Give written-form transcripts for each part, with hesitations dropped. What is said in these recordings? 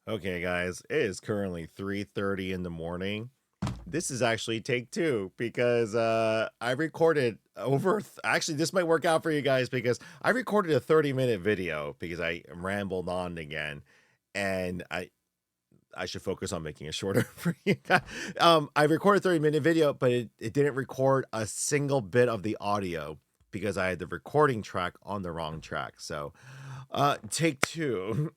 Okay, guys, it is currently 3:30 in the morning. This is actually take two because I recorded actually this might work out for you guys because I recorded a 30-minute video because I rambled on again and I should focus on making it shorter for you guys. I recorded a 30-minute video, but it didn't record a single bit of the audio because I had the recording track on the wrong track. So take two.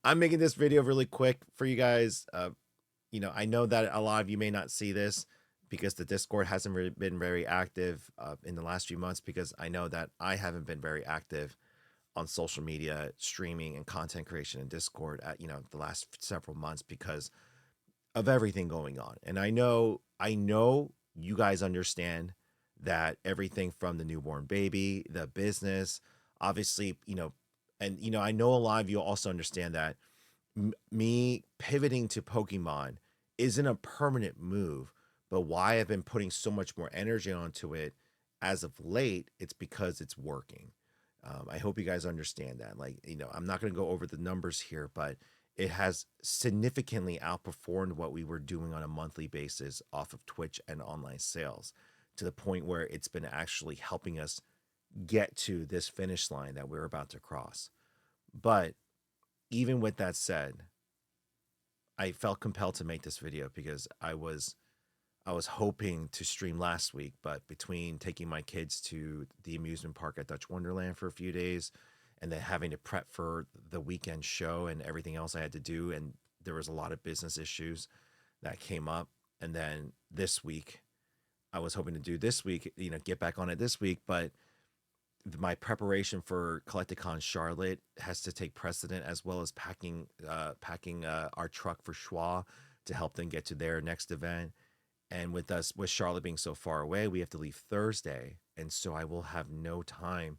I'm making this video really quick for you guys. I know that a lot of you may not see this because the Discord hasn't really been very active in the last few months because I know that I haven't been very active on social media, streaming and content creation in Discord at the last several months because of everything going on. And I know you guys understand that everything from the newborn baby, the business, obviously, and I know a lot of you also understand that me pivoting to Pokemon isn't a permanent move, but why I've been putting so much more energy onto it as of late, it's because it's working. I hope you guys understand that. Like, I'm not going to go over the numbers here, but it has significantly outperformed what we were doing on a monthly basis off of Twitch and online sales to the point where it's been actually helping us get to this finish line that we're about to cross. But even with that said, I felt compelled to make this video because I was hoping to stream last week, but between taking my kids to the amusement park at Dutch Wonderland for a few days and then having to prep for the weekend show and everything else I had to do, and there was a lot of business issues that came up. And then this week, I was hoping to do this week, get back on it this week, but my preparation for Collecticon Charlotte has to take precedent, as well as packing our truck for Schwa to help them get to their next event. And with Charlotte being so far away, we have to leave Thursday, and so I will have no time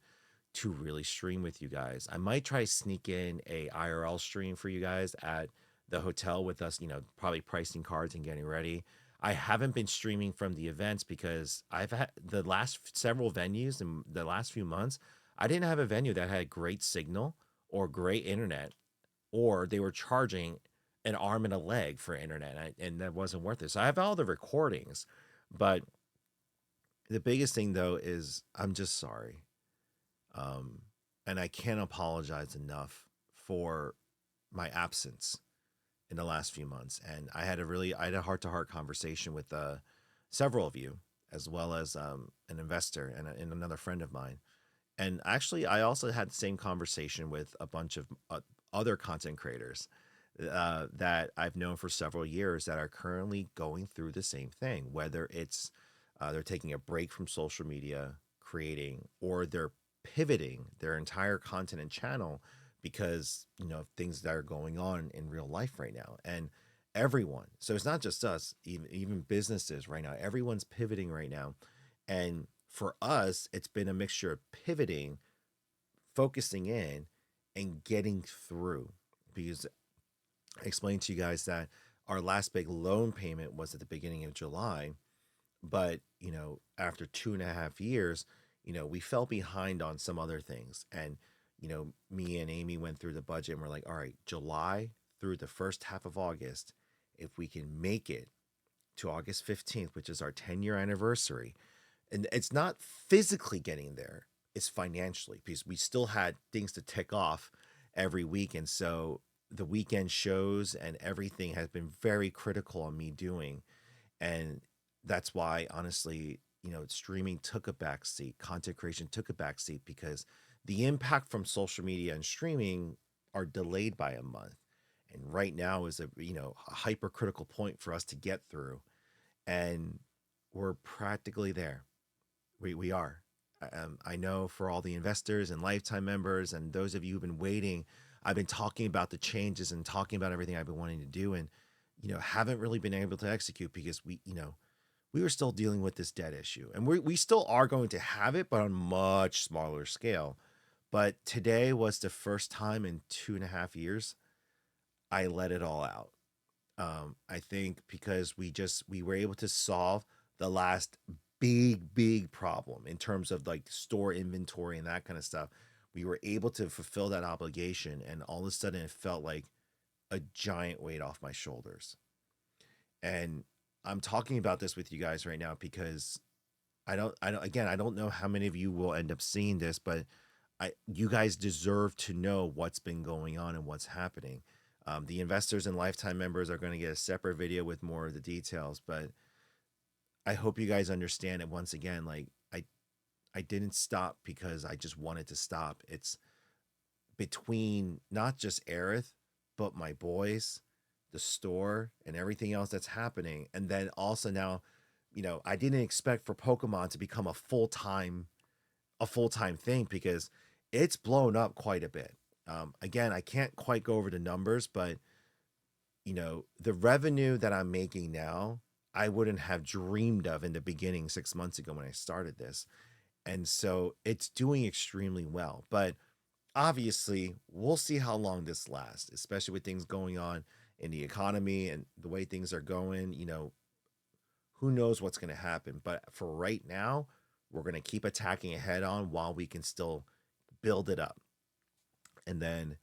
to really stream with you guys. I might try to sneak in a IRL stream for you guys at the hotel with us, probably pricing cards and getting ready. I haven't been streaming from the events because I've had the last several venues in the last few months. I didn't have a venue that had great signal or great internet, or they were charging an arm and a leg for internet, and that wasn't worth it. So I have all the recordings, but the biggest thing though is I'm just sorry, um, and I can't apologize enough for my absence in the last few months. And I had a heart to heart conversation with several of you, as well as an investor and another friend of mine. And actually, I also had the same conversation with a bunch of other content creators that I've known for several years that are currently going through the same thing, whether it's they're taking a break from social media creating, or they're pivoting their entire content and channel because things that are going on in real life right now. And everyone, so it's not just us, even businesses right now, everyone's pivoting right now. And for us, it's been a mixture of pivoting, focusing in, and getting through. Because I explained to you guys that our last big loan payment was at the beginning of July, but after 2.5 years, we fell behind on some other things. And me and Amy went through the budget and we're like, all right, July through the first half of August, if we can make it to August 15th, which is our 10-year anniversary, and it's not physically getting there, it's financially, because we still had things to tick off every week. And so the weekend shows and everything has been very critical on me doing. And that's why, honestly, streaming took a backseat, content creation took a backseat, because the impact from social media and streaming are delayed by a month. And right now is a hypercritical point for us to get through, and we're practically there. We are. I know for all the investors and lifetime members and those of you who've been waiting, I've been talking about the changes and talking about everything I've been wanting to do, and haven't really been able to execute because we were still dealing with this debt issue, and we still are going to have it, but on much smaller scale. But today was the first time in 2.5 years I let it all out. I think because we were able to solve the last big problem in terms of like store inventory and that kind of stuff. We were able to fulfill that obligation, and all of a sudden it felt like a giant weight off my shoulders. And I'm talking about this with you guys right now because again, I don't know how many of you will end up seeing this, but you guys deserve to know what's been going on and what's happening. The investors and lifetime members are going to get a separate video with more of the details, but I hope you guys understand it once again. Like I didn't stop because I just wanted to stop. It's between not just Aerith, but my boys, the store, and everything else that's happening. And then also now, I didn't expect for Pokemon to become a full time thing because it's blown up quite a bit. Again, I can't quite go over the numbers, but the revenue that I'm making now, I wouldn't have dreamed of in the beginning 6 months ago when I started this. And so it's doing extremely well. But obviously, we'll see how long this lasts, especially with things going on in the economy and the way things are going. Who knows what's going to happen. But for right now, we're going to keep attacking it head on while we can still build it up. And then,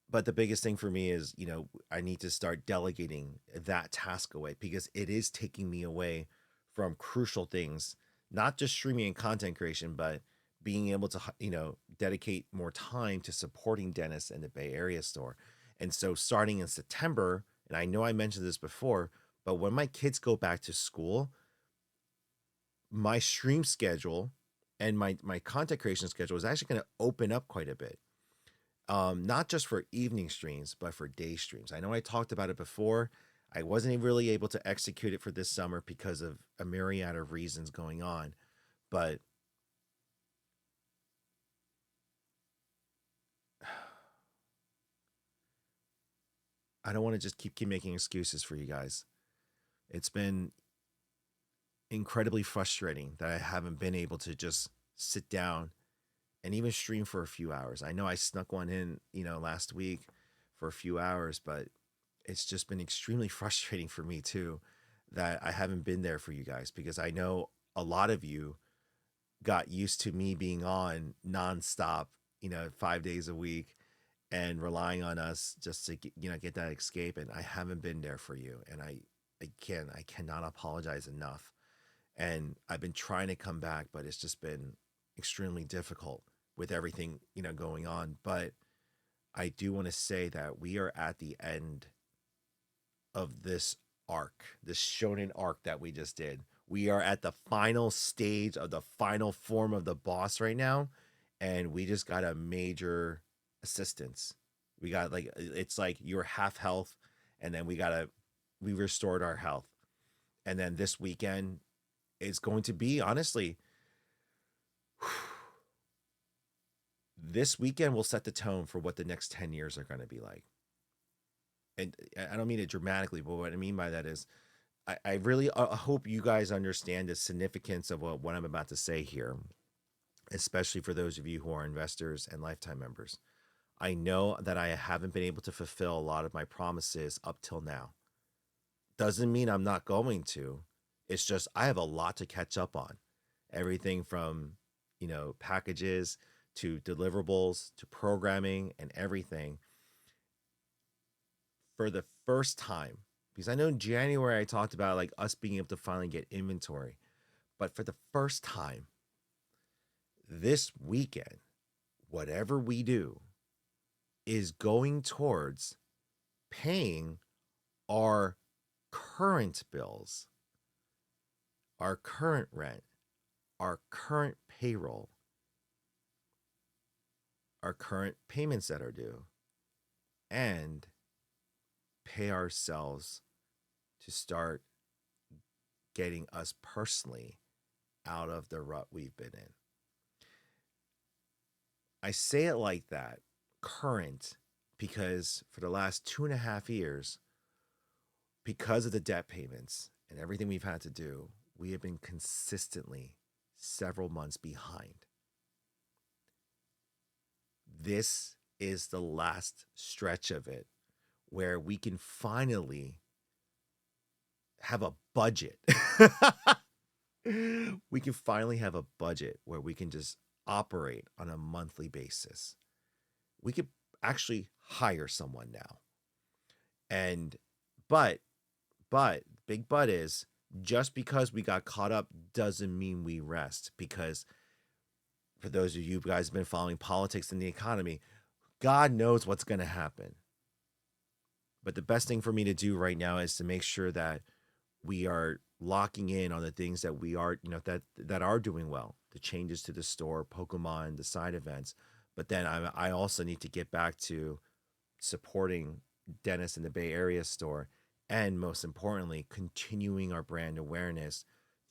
but the biggest thing for me is, I need to start delegating that task away because it is taking me away from crucial things, not just streaming and content creation, but being able to, dedicate more time to supporting Dennis and the Bay Area store. And so starting in September, and I know I mentioned this before, but when my kids go back to school, my stream schedule and my content creation schedule is actually going to open up quite a bit. Not just for evening streams, but for day streams. I know I talked about it before. I wasn't really able to execute it for this summer because of a myriad of reasons going on. But I don't want to just keep making excuses for you guys. It's been incredibly frustrating that I haven't been able to just sit down and even stream for a few hours. I know I snuck one in, last week for a few hours, but it's just been extremely frustrating for me too that I haven't been there for you guys because I know a lot of you got used to me being on nonstop, 5 days a week and relying on us just to get that escape. And I haven't been there for you. And I cannot apologize enough. And I've been trying to come back, but it's just been extremely difficult with everything, going on. But I do want to say that we are at the end of this arc, this shonen arc that we just did. We are at the final stage of the final form of the boss right now, and we just got a major assistance. We got it's like you're half health, and then we restored our health, and then this weekend is going to be honestly. This weekend will set the tone for what the next 10 years are going to be like. And I don't mean it dramatically, but what I mean by that is I really hope you guys understand the significance of what I'm about to say here, especially for those of you who are investors and lifetime members. I know that I haven't been able to fulfill a lot of my promises up till now. Doesn't mean I'm not going to. It's just I have a lot to catch up on. Everything from, packages to deliverables to programming and everything. For the first time, because I know in January I talked about like us being able to finally get inventory, but for the first time this weekend, whatever we do is going towards paying our current bills, our current rent, our current payroll, our current payments that are due, and pay ourselves to start getting us personally out of the rut we've been in. I say it like that, current, because for the last 2.5 years, because of the debt payments and everything we've had to do, we have been consistently several months behind. This is the last stretch of it where we can finally have a budget. We can finally have a budget where we can just operate on a monthly basis. We could actually hire someone now. And but big but is, just because we got caught up doesn't mean we rest, because for those of you guys who've been following politics and the economy, God knows what's going to happen. But the best thing for me to do right now is to make sure that we are locking in on the things that we are, that are doing well, the changes to the store, Pokemon, the side events. But then I also need to get back to supporting Dennis in the Bay Area store, and most importantly, continuing our brand awareness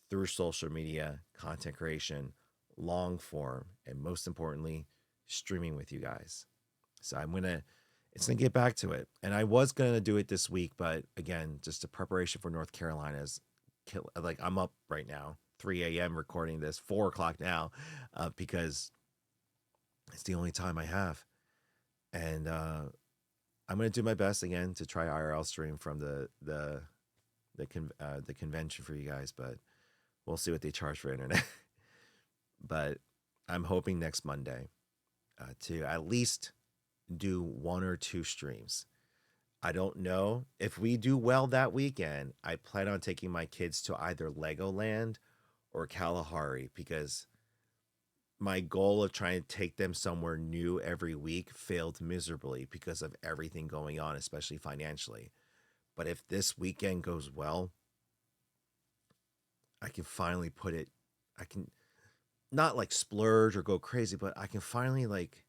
through social media, content creation, long form, and most importantly, streaming with you guys. So it's gonna get back to it. And I was gonna do it this week, but again, just a preparation for North Carolina's like, I'm up right now, 3 a.m. recording this, 4 o'clock now, because it's the only time I have. And I'm gonna do my best again to try IRL stream from the convention for you guys, but we'll see what they charge for internet. But I'm hoping next Monday to at least do 1 or 2 streams. I don't know if we do well that weekend. I plan on taking my kids to either Legoland or Kalahari, because my goal of trying to take them somewhere new every week failed miserably because of everything going on, especially financially. But if this weekend goes well, I can finally I can not like splurge or go crazy, but I can finally like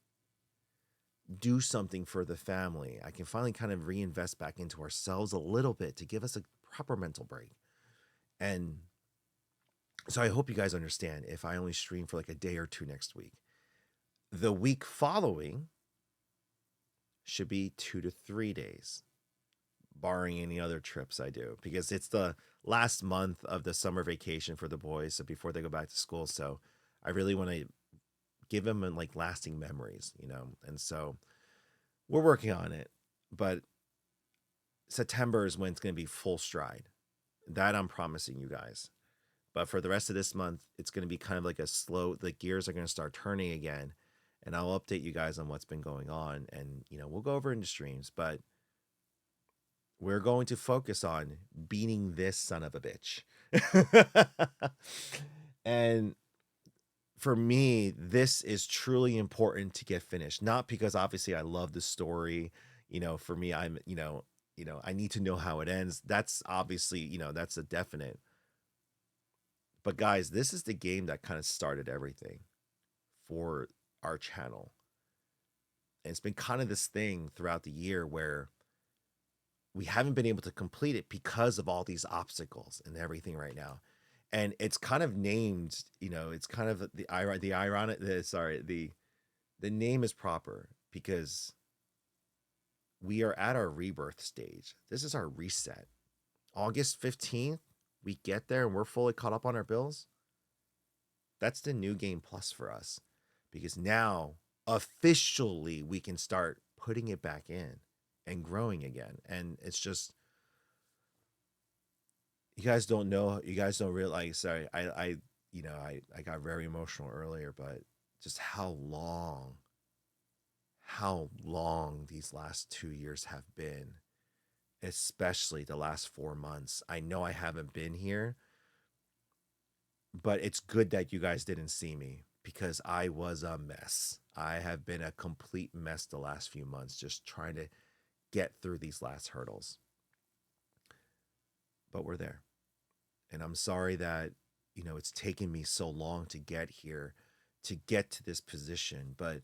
do something for the family. I can finally kind of reinvest back into ourselves a little bit to give us a proper mental break. And so I hope you guys understand if I only stream for like a day or 2 next week. The week following should be 2 to 3 days, barring any other trips I do, because it's the last month of the summer vacation for the boys, so before they go back to school. So I really want to give them like lasting memories, and so we're working on it. But September is when it's going to be full stride. That I'm promising you guys. But for the rest of this month, it's going to be kind of like a slow, the gears are going to start turning again. And I'll update you guys on what's been going on. And, we'll go over into streams. But we're going to focus on beating this son of a bitch. And for me, this is truly important to get finished. Not because obviously I love the story. For me, I need to know how it ends. That's obviously, that's a definite. But guys, this is the game that kind of started everything for our channel. And it's been kind of this thing throughout the year where we haven't been able to complete it because of all these obstacles and everything right now. And it's kind of named, it's kind of the ironic, the name is proper because we are at our rebirth stage. This is our reset. August 15th, we get there and we're fully caught up on our bills. That's the new game plus for us, because now officially we can start putting it back in and growing again. And it's just, you guys don't know, you guys don't realize, sorry, I got very emotional earlier, but just how long these last 2 years have been, especially the last 4 months. I know I haven't been here, but it's good that you guys didn't see me, because I was a mess. I have been a complete mess the last few months, just trying to get through these last hurdles. But we're there. And I'm sorry that, it's taken me so long to get here, to get to this position, but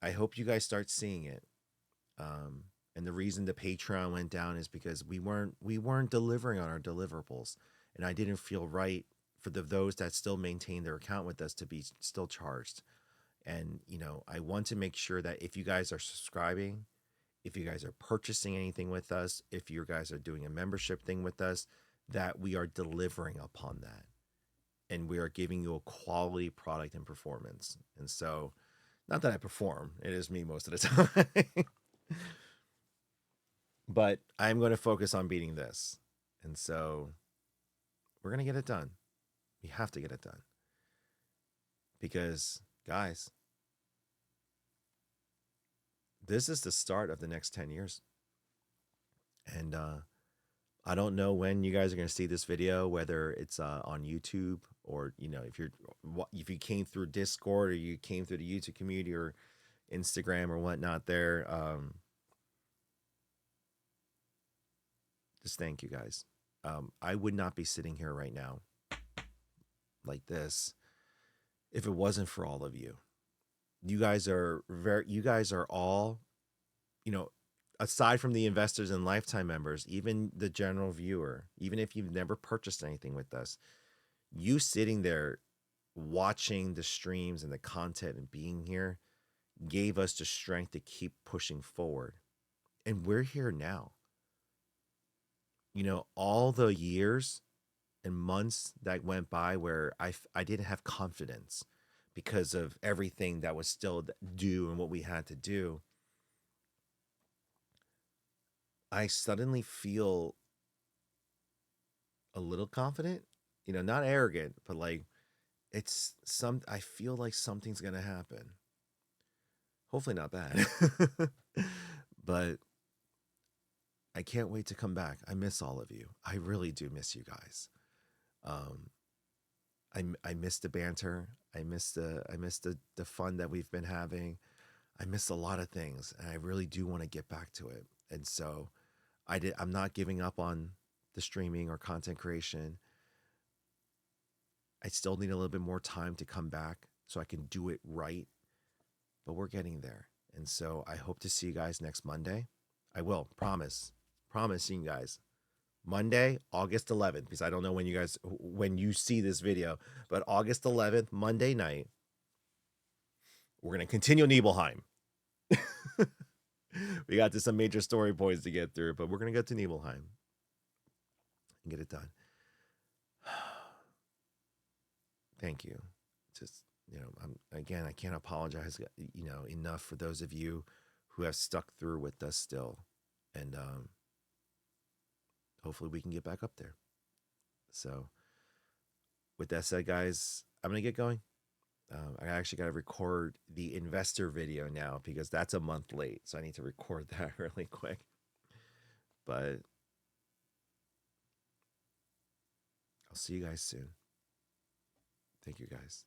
I hope you guys start seeing it. And the reason the Patreon went down is because we weren't delivering on our deliverables, and I didn't feel right for those that still maintain their account with us to be still charged. And I want to make sure that if you guys are subscribing, if you guys are purchasing anything with us, if you guys are doing a membership thing with us, that we are delivering upon that, and we are giving you a quality product and performance. And so, not that I perform, it is me most of the time. But I'm going to focus on beating this. And so we're going to get it done. We have to get it done. Because, guys, this is the start of the next 10 years. And I don't know when you guys are going to see this video, whether it's on YouTube or, if you came through Discord or you came through the YouTube community or Instagram or whatnot there. Just thank you guys. I would not be sitting here right now like this if it wasn't for all of you. You guys are all, you know, aside from the investors and lifetime members, even the general viewer, even if you've never purchased anything with us, you sitting there watching the streams and the content and being here gave us the strength to keep pushing forward. And we're here now. All the years and months that went by where I didn't have confidence because of everything that was still due and what we had to do, I suddenly feel a little confident, not arrogant, but like I feel like something's going to happen. Hopefully not bad. But I can't wait to come back. I miss all of you. I really do miss you guys. Um, I miss the banter. I miss the fun that we've been having. I miss a lot of things, and I really do want to get back to it. And so I'm not giving up on the streaming or content creation. I still need a little bit more time to come back so I can do it right, but we're getting there. And so I hope to see you guys next Monday. I will promise seeing you guys Monday, August 11th, because I don't know when you see this video, but August 11th, Monday night, we're going to continue Nibelheim. We got to some major story points to get through, but we're going to go to Nibelheim and get it done. Thank you. Just, I can't apologize, enough for those of you who have stuck through with us still. And hopefully we can get back up there. So with that said, guys, I'm going to get going. I actually got to record the investor video now because that's a month late. So I need to record that really quick. But I'll see you guys soon. Thank you, guys.